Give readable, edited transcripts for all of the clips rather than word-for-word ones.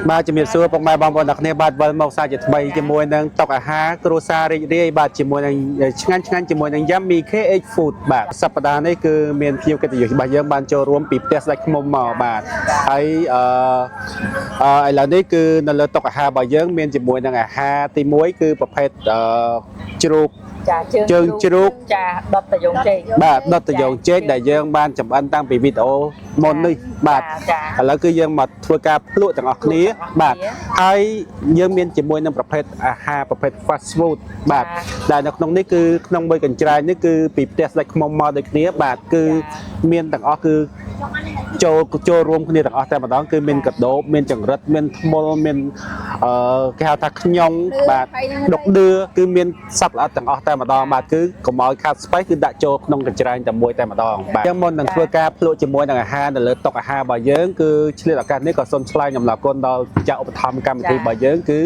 បាទជំរាបសួរពុកម៉ែបងប្អូនអ្នកគ្នាបាទវិលមកសាជាថ្មីជាមួយនឹងតុអាហារគ្រួសាររីករាយបាទជាមួយនឹងឆ្ងាញ់ជាមួយនឹង Yummy KH Food បាទសប្តាហ៍នេះគឺមានភ្ញៀវកិត្តិយសរបស់យើងបានចូលរួមពីផ្ទះស្ដេចឃ្មុំមកបាទហើយឥឡូវនេះគឺនៅលើតុអាហាររបស់យើងមានជាមួយនឹងអាហារទី1គឺប្រភេទជ្រូកជើងជ្រូកចាដុតតយងចេកបាទដុតតយងចេកដែលយើងបានចម្អិនតាំងពីវីដេអូមុននេះបាទឥឡូវគឺយើងមកធ្វើការភ្លក់ទាំងអស់គ្នាបាទហើយយើងមានជាមួយនឹងប្រភេទអាហារប្រភេទ fast food បាទដែលនៅក្នុងនេះគឺក្នុងមួយកញ្ច្រែងនេះគឺពីផ្ទះស្ដេចឃ្មុំមកដូចគ្នាបាទគឺមានទាំងអស់គឺចូលរួមគ្នាទាំងអស់តែម្ដងគឺមានកដោបមានចង្រិតមានថ្មុលមានគេហៅថាខ្ញុងបាទដុកដឿគឺមានសត្វល្អិតទាំងអស់តែម្ដងបាទគឺកុំឲ្យខាតស្បៃគឺដាក់ចូលក្នុងកញ្ច្រែងតែមួយតែម្ដងបាទយើងមុននឹងធ្វើការភ្លក់ជាមួយនឹងអាហារនៅលើតុអាហាររបស់យើងគឺឆ្លៀតឱកាសនេះក៏សូមឆ្លើយអំណរគុណដល់ម្ចាស់ឧបត្ថម្ភកម្មវិធីរបស់យើងគឺ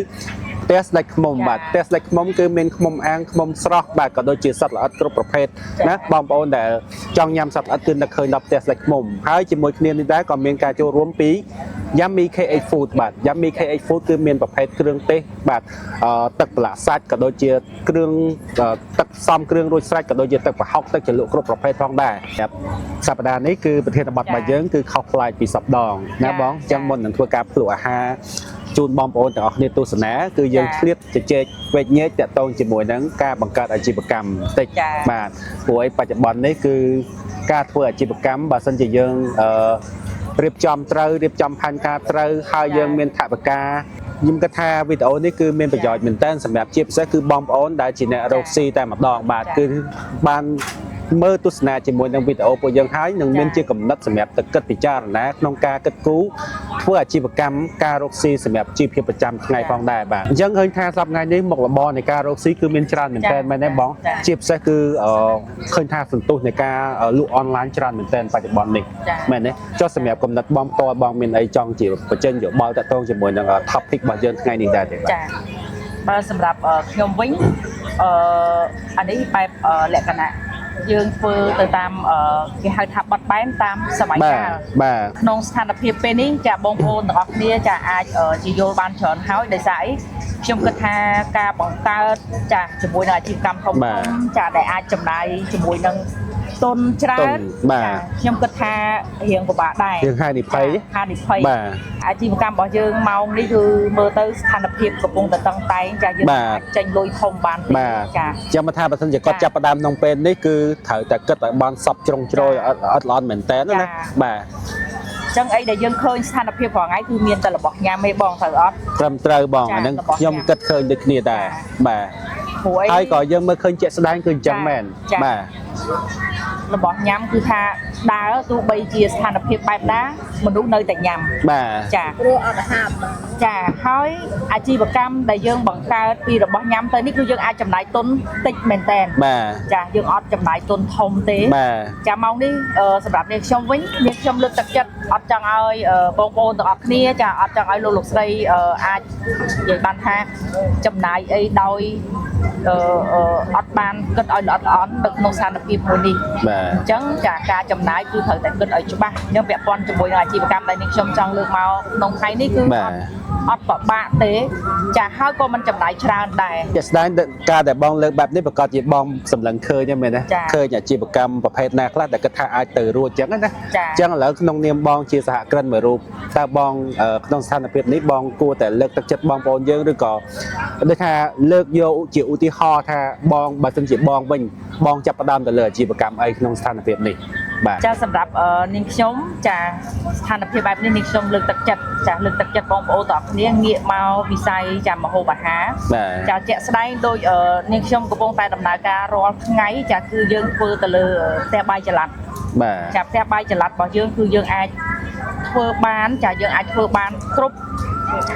ផ្ទះស្ដេចឃ្មុំបាទផ្ទះស្ដេចឃ្មុំគឺមានឃ្មុំអាំងឃ្មុំស្រស់បាទក៏ដូចជាសត្វល្អិតគ្រប់ប្រភេទណាបងប្អូនដែលចង់ញ៉ាំសត្វល្អិតគឺនឹកឃើញដល់ផ្ទះស្ដេចឃ្មុំហើយជាមួយគ្នានេះដែរក៏មានការចូលរួមពី Yummy KH Food បាទ Yummy KH Food គឺមានប្រភេទគ្រឿងទេសបាទទឹកប្រឡាក់សាច់ក៏ដូចជាគ្រឿងទឹកផ្សំគ្រឿងរួចស្រេចក៏ដូចជាទឹកប្រហុកទឹកជ្រលក់គ្រប់ប្រភេទផងដែរសប្តាហ៍នេះគឺប្រធានបទរបស់យើងគឺខុសប្លែកពីសប្តាហ៍ណាបងអញ្ចឹងមុននឹងធ្វើការភ្លក់អាហារជូនបងប្អូនទាំងអស់គ្នាទស្សនាគឺយើងឆ្លៀតជជែកវែកញែកតាក់ទងជាមួយនឹងការបង្កើតអាជីវកម្មបន្តិចបាទព្រោះឯបច្ចុប្បន្ននេះគឺការធ្វើអាជីវកម្មបើសិនជាយើងរៀបចំត្រូវរៀបចំផែនការត្រូវហើយយើងមានថវិកាខ្ញុំគិតថាវីដេអូនេះគឺមានប្រយោជន៍មែនទែនសម្រាប់ជាពិសេសគឺបងប្អូនដែលជាអ្នករកស៊ីតែម្ដងបាទគឺបានមើលទស្សនាជាមួយនឹងវីដេអូពួកយើងហើយនឹងមានជាកំណត់សម្រាប់ទឹកគិតពិចារណាក្នុងការគិតគូរធ្វើអាជីវកម្មការរកស៊ីសម្រាប់ជីវភាពប្រចាំថ្ងៃផងដែរបាទអញ្ចឹងឃើញថាសប្តាហ៍នេះមុខរបរនៃការរកស៊ីគឺមានច្រើនមែនទែនមែនទេបងជាពិសេសគឺឃើញថាសន្ទុះនៃការលក់អនឡាញច្រើនមែនទែនបច្ចុប្បន្ននេះមែនទេចុះសម្រាប់កំណត់បងផ្ទាល់បងមានអីចង់ជាបញ្ចេញយោបល់តាក់ទងជាមួយនឹង topic របស់យើងថ្ងៃនេះដែរទេបាទចាបើសម្រាប់ខ្ញុំវិញអានេះបែបលក្ខណៈយើងធ្វើទៅតាមគេហៅថាបត់បែនតាមសម័យកាលបាទក្នុងស្ថានភាពពេលនេះចាបងប្អូនទាំងអស់គ្នាចាអាចជាយល់បានច្រើនហើយដោយសារអីខ្ញុំគិតថាការបង្កើតចាជាមួយនឹងអាជីវកម្មធំចាដែលអាចចំណាយជាមួយនឹងទុនច្រើនបាទខ្ញុំគិតថារៀងពិបាកដែររៀងហានិភ័យបាទអាជីវកម្មរបស់យើងម៉ោងនេះគឺមើលទៅស្ថានភាពកំពុងតែតឹងតែងចាយើងអាចចេញលុយធំបានចាចាំថាបើសិនជាគាត់ចាប់ផ្ដើមក្នុងពេលនេះគឺត្រូវតែគិតឲ្យបានសពជ្រុងជ្រោយអត់ល្អមែនតើណាបាទចឹងអីដែលយើងឃើញស្ថានភាពរាល់ថ្ងៃគឺមានតែរបស់ញ៉ាំទេបងត្រូវអត់ត្រឹមត្រូវបងអាហ្នឹងខ្ញុំគិតឃើញដូចគ្នាដែរបាទហើយក៏យើងមើលឃើញជាក់ស្ដែងគឺអញ្ចឹងមែនបាទរបស់ញ៉ាំគឺថាដើរទោះបីជាស្ថានភាពបែបណាមនុស្សនៅតែញ៉ាំបាទចាព្រោះអត់អាហារចាហើយអាជីវកម្មដែលយើងបង្កើតពីរបស់ញ៉ាំទៅនេះគឺយើងអាចចំណាយទុនតិចមែនតើចាយើងអត់ចំណាយទុនធំទេចាម៉ោងនេះសម្រាប់នាងខ្ញុំវិញនាងខ្ញុំលើកទឹកចិត្តអត់ចង់ឲ្យបងប្អូនទាំងអស់គ្នាចាអត់ចង់ឲ្យលោកស្រីអាចនិយាយបានថាចំណាយអីដោយអត់បានគិតឲ្យល្អិតល្អន់នៅក្នុងស្ថានភាពមួយនេះអញ្ចឹងចាការចំណាយគឺត្រូវតែគិតឲ្យច្បាស់អញ្ចឹងពាក់ព័ន្ធជាមួយនឹងអាជីវកម្មដែលនាងខ្ញុំចង់លើកមកក្នុងថ្ងៃនេះគឺអត់ពិបាកទេចាហើយក៏មិនចំណាយច្រើនដែរជាក់ស្ដែងការដែលបងលើកបែបនេះប្រកាសជាបងសម្លឹងឃើញហ្នឹងមែនទេឃើញអាជីវកម្មប្រភេទណាខ្លះដែលគិតថាអាចទៅរួចអញ្ចឹងណាអញ្ចឹងឥឡូវក្នុងនាមបងជាសហគ្រិនមួយរូបតើបងក្នុងស្ថានភាពនេះបងគួរតែលើកទឹកចិត្តបងប្អូនយើងឬក៏ដូចថាលើកយកជាឧទាហរណ៍ថាបងបើសិនជាបងវិញបងចាប់ផ្ដើមទៅលើអាជីវកម្មអីក្នុងស្ថានភាពនេះចាសម្រាប់នាងខ្ញុំចាស្ថានភាពបែបនេះនាងខ្ញុំលើកទឹកចិត្តចាលើកទឹកចិត្តបងប្អូនទាំងអស់គ្នាងាកមកវិស័យចាម្ហូបអាហារចាជាក់ស្ដែងដូចនាងខ្ញុំកំពុងតែដំណើរការរាល់ថ្ងៃចាគឺយើងធ្វើទៅលើផ្ទះបាយចល័តចាផ្ទះបាយចល័តរបស់យើងគឺយើងអាចធ្វើបានចាយើងអាចធ្វើបានគ្រប់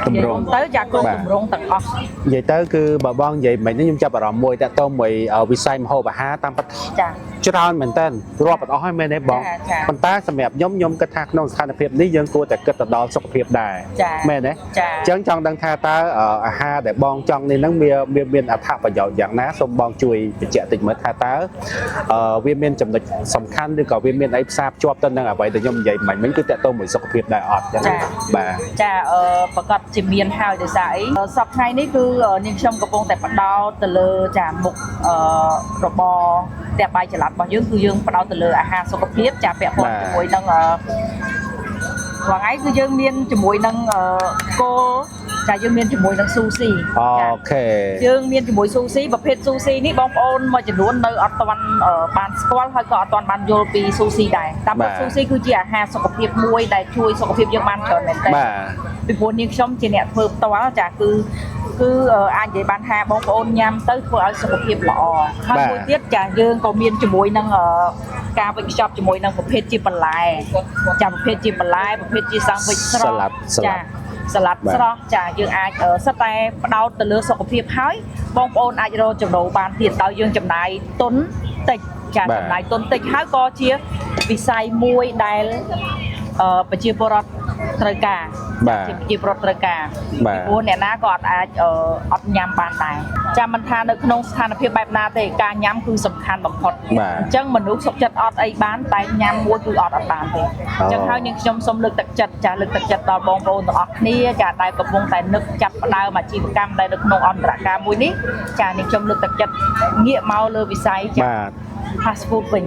ទម្រង់ទៅចាគ្រប់ទម្រង់ទាំងអស់និយាយទៅគឺបើបងនិយាយមិននេះខ្ញុំចាប់អារម្មណ៍មួយតាក់ទងមួយវិស័យម្ហូបអាហារតាមពិតចាច្រើនមែនតើរាប់អត់អស់ហើយមែនទេបងប៉ុន្តែសម្រាប់ខ្ញុំគិតថាក្នុងស្ថានភាពនេះយើងគួរតែគិតទៅដល់សុខភាពដែរមែនទេអញ្ចឹងចង់ដឹងថាតើអាហារដែលបងចង់នេះហ្នឹងមានអត្ថប្រយោជន៍យ៉ាងណាសូមបងជួយបញ្ជាក់តិចមើលថាតើវាមានចំណុចសំខាន់ឬក៏វាមានអីផ្សារភ្ជាប់ទៅនឹងអ្វីដែលខ្ញុំនិយាយមិញគឺតាក់ទងមួយសុខភាពដែរអត់ចឹងបាទចាប្រ គាត់ជាមានហើយដោយសារអីសប្តាហ៍ថ្ងៃនេះគឺនាងខ្ញុំកំពុងតែបដោតទៅលើចាមុខរបរផ្ទះបាយចល័តរបស់យើងគឺយើងបដោតទៅលើអាហារសុខភាពចាពាក់ព័ន្ធជាមួយនឹងថ្ងៃគឺយើងមានជាមួយនឹងគោចាយើងមានជាមួយនឹងស៊ូស៊ី អូខេ យើងមានជាមួយស៊ូស៊ីប្រភេទស៊ូស៊ីនេះបងប្អូនមួយចំនួននៅអត់ទាន់បានស្គាល់ហើយក៏អត់ទាន់បានយល់ពីស៊ូស៊ីដែរតាមពិតស៊ូស៊ីគឺជាអាហារសុខភាពមួយដែលជួយសុខភាពយើងបានច្រើនមែនទែនពីព្រោះនាងខ្ញុំជាអ្នកធ្វើផ្ទាល់ចាគឺអាចនិយាយបានថាបងប្អូនញ៉ាំទៅធ្វើឲ្យសុខភាពល្អហើយមួយទៀតចាយើងក៏មានជាមួយនឹងការវេចខ្ចប់ជាមួយនឹងប្រភេទជាបន្លែចាប្រភេទជាបន្លែប្រភេទជាសង់វិចស្រស់ចាសាឡាត់ស្រស់ចាយើងអាចសិតតែផ្ដោតទៅលើសុខភាពហើយបងប្អូនអាចរកចំណូលបានទៀតដោយយើងចំណាយទុនតិចចាចំណាយទុនតិចហើយក៏ជាវិស័យមួយដែលប្រជាពលរដ្ឋត្រូវការប្រជាពលរដ្ឋត្រូវការព្រោះអ្នកណាក៏អាចអត់ញ៉ាំបានដែរចាំមិនថានៅក្នុងស្ថានភាពបែបណាទេការញ៉ាំគឺសំខាន់បំផុតអញ្ចឹងមនុស្សសុខចិត្តអត់អីបានតែញ៉ាំមួយគឺអត់បានទេអញ្ចឹងហើយនាងខ្ញុំសូមលើកទឹកចិត្តចាលើកទឹកចិត្តដល់បងប្អូនទាំងអស់គ្នាចាដែលកំពុងតែនឹកចាប់ផ្ដើមអាជីវកម្មដែលនៅក្នុងអន្តរការមួយនេះចានាងខ្ញុំលើកទឹកចិត្តងាកមកលើវិស័យចាfast food វិញ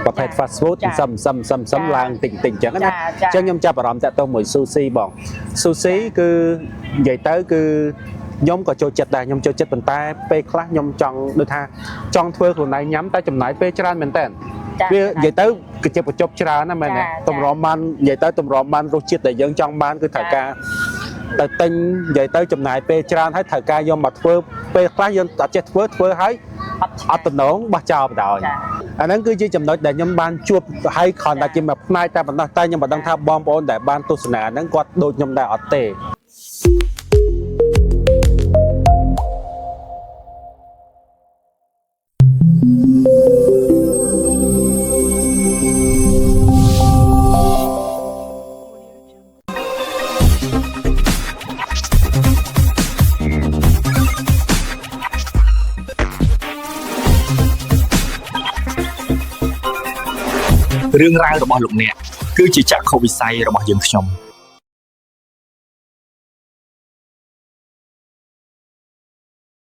ប្រភេទ fast food សឹមឡើងតិចអញ្ចឹងណាអញ្ចឹងខ្ញុំចាប់អារម្មណ៍តាក់ទងមួយ sushi បង sushi គឺនិយាយទៅគឺខ្ញុំក៏ចូលចិត្តដែរខ្ញុំចូលចិត្តប៉ុន្តែពេលខ្លះខ្ញុំចង់ដូចថាចង់ធ្វើខ្លួនឯងញ៉ាំតែចំណាយពេលច្រើនមែនតើវានិយាយទៅគឺជាបញ្ចប់ច្រើនណាមែនទេតម្រាំបាននិយាយទៅតម្រាំបានរសជាតិដែលយើងចង់បានគឺត្រូវការទៅទិញនិយាយទៅចំណាយពេលច្រើនហើយត្រូវការយកមកធ្វើពេលខ្លះយើងអត់ចេះធ្វើហើយអត់តំណងបោះចោលបណ្ដោយអាហ្នឹងគឺជាចំណុចដែលខ្ញុំបានជួបហើយគ្រាន់តែជាមួយផ្នែកតែប៉ុណ្ណោះតែខ្ញុំមិនដឹងថាបងប្អូនដែលបានទស្សនាហ្នឹងគាត់ដូចខ្ញុំដែរអត់ទេរឿងរ៉ាវរបស់លោកអ្នកគឺជាចក្ខុវិស័យរបស់យើងខ្ញុំ